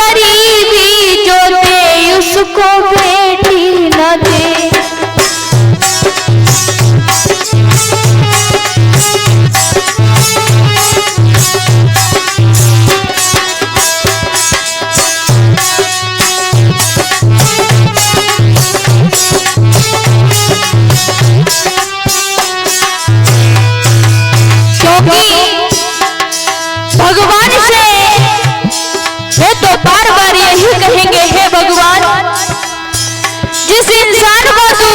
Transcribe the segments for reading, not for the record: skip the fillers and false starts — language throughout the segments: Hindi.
गरीबी जो दे उसको बेटी न दे। भगवान से ये तो बार बार यही कहेंगे, हे भगवान जिस इंसान को तू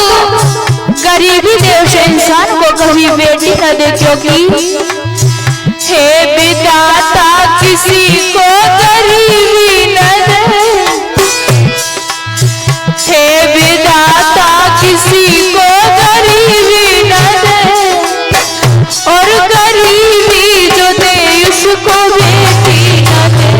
गरीबी दे उस इंसान को कभी बेटी न दे, क्योंकि हे विधाता किसी को गरीबी न दे, हे विधाता किसी को गरीबी न दे, और गरीबी जो दे उसको बेटी न दे।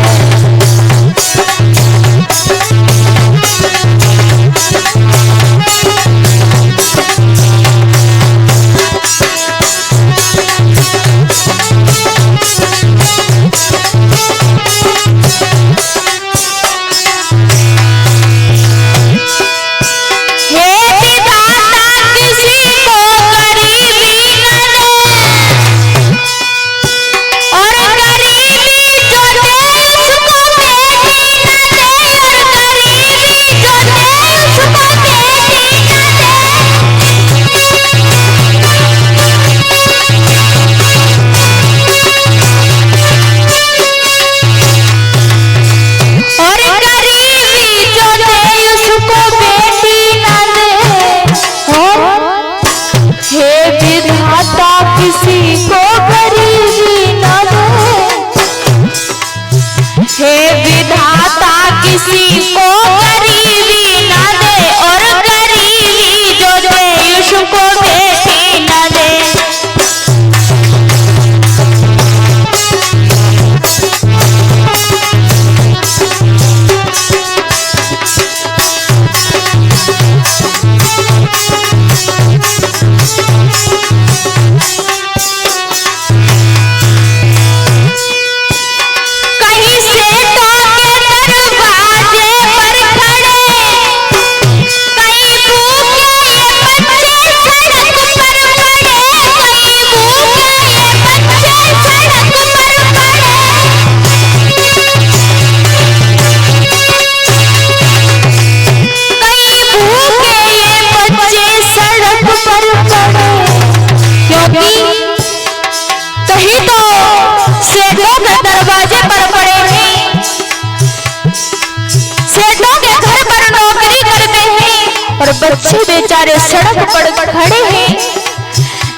बच्चे बेचारे सड़क पर खड़े हैं,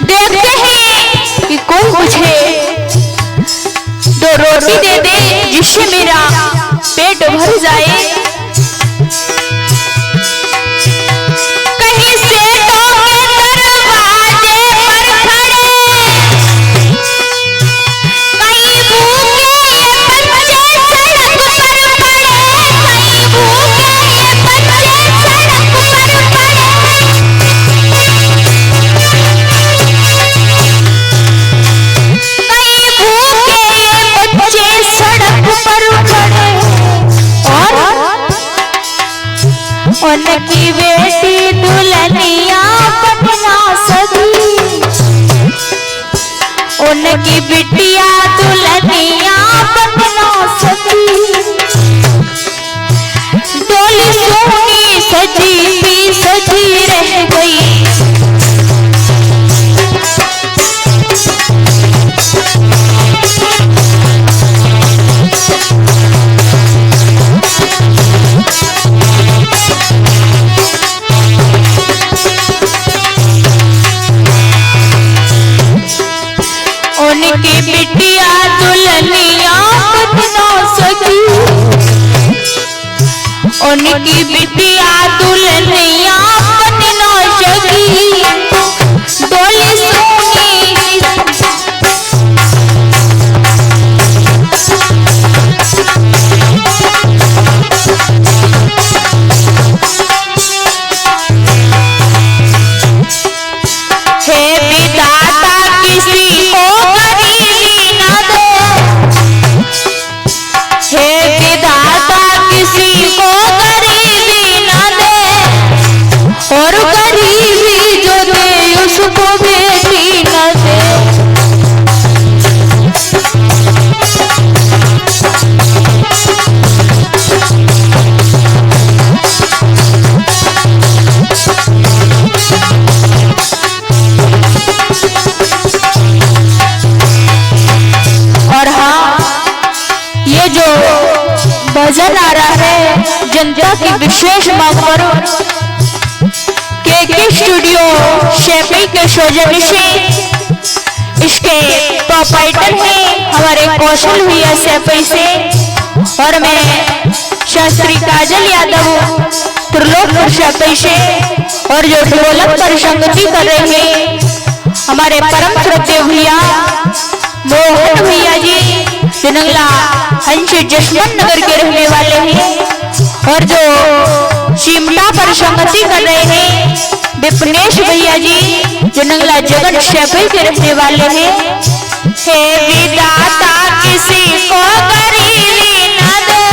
देखते हैं कि कोई मुझे दो रोटी दे दे जिससे मेरा पेट भर जाए। कहीं सेठों के दरवाजे पर खड़े, कहीं भूखे ये बच्चे सड़क पर पड़े, कहीं भूखे ये बच्चे सड़क पर पड़े। कहीं भूखे ये बच्चे सड़क पर पड़े, और उनकी बेटी दुल्हनिया बनना सकी, उनकी बिटिया दुल्हनिया बनना सकी। डोली सोनी सजी भी सजी रह गई, उनकी बिटिया दुल्हनिया बनना सकी, उनकी बिटिया दुल्हनिया बनना सकी। डोली सोनी हे विधाता किसी को गरीबी न दे, हे विधाता रहा है जनता की विशेष मांग पर के स्टूडियो शेफी के सौजन्य से इसके प्रोपाइटर हैं हमारे कौशल भैया शेफी से, और मैं शास्त्री काजल यादव त्रिलोकपुर शेफी से, और जो ढोलक पर संगति कर रहे हैं हमारे परम श्रद्धेय भैया मोहन भैया जी जनंगला हंस जसवंत नगर के रहने वाले हैं, और जो चिमटा पर संगति कर रहे हैं विपनेश भैया जी जनंगला जगन शेफी के रहने वाले हैं। हे विधाता किसी को गरीबी न दे,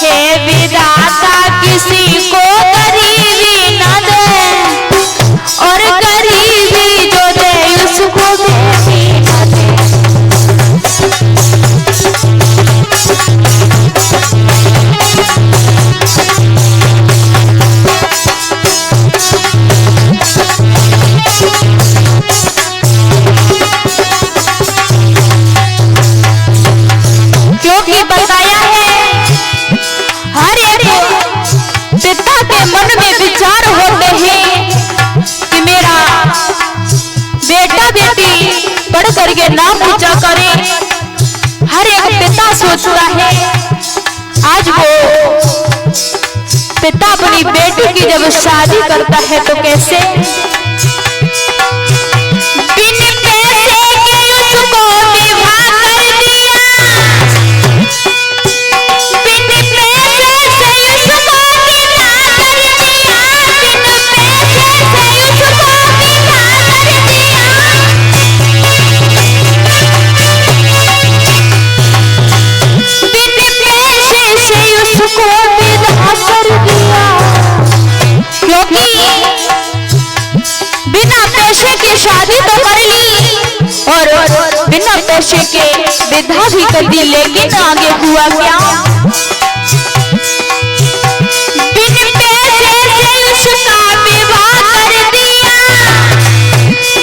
हे विधाता किसी को गरीबी न दे, और गरीबी जो दे उसको गरीबी न दे। क्योंकि बताया है हर एक पिता के मन में विचार होते हैं कि मेरा बेटा बेटी पढ़ करके नाम ऊंचा करे। हर एक पिता सोचता है, आज वो पिता अपनी बेटी की जब शादी करता है तो कैसे बिन पैसे के उसको विवाह कर दिया, बिन पैसे से उसको विवाह कर दिया, बिन पैसे से उसको विवाह कर दिया, बिन पैसे से उसको विवाह कर दिया। क्योंकि बिना पैसे की शादी तो कर ली और बिना पैसे के विवाह भी कर दी, लेकिन आगे हुआ क्या, बिन पैसे से उसका विवाह कर दिया,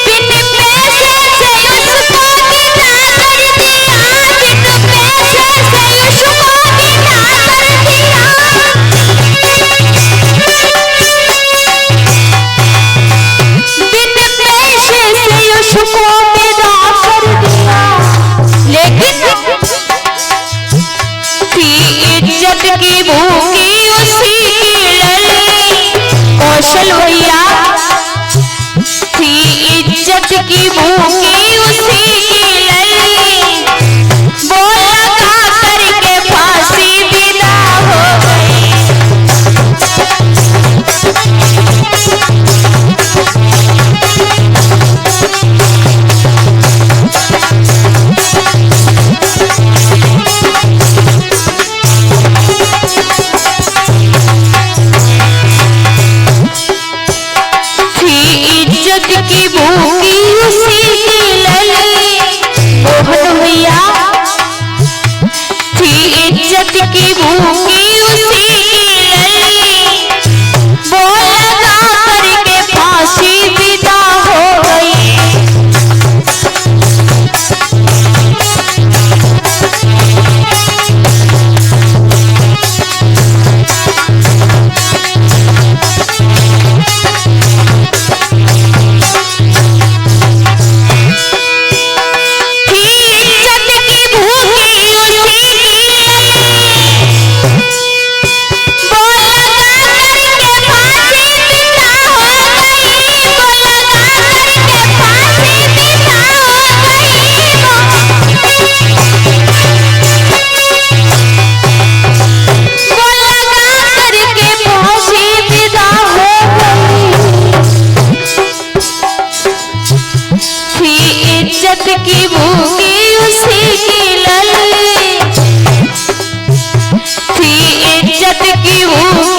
बिन पैसे से उसको विवाह कर दिया, बिन पैसे से उसको विवाह कर दिया। उसको विदा कर दिया, लेकिन थी इज्जत की भूखी उसी की लली, कौशल भैया थी इज्जत की भूखी उसी की लली, वो लगा करके फांसी विदा हो गई। की भूखी उसी की लली, मोहन भैया थी इज्जत की भूखी उसी की लली, वो लगा करके फांसी विदा हो गई। इज्जत की भूखी उसी की लली, थी इज्जत की भूखी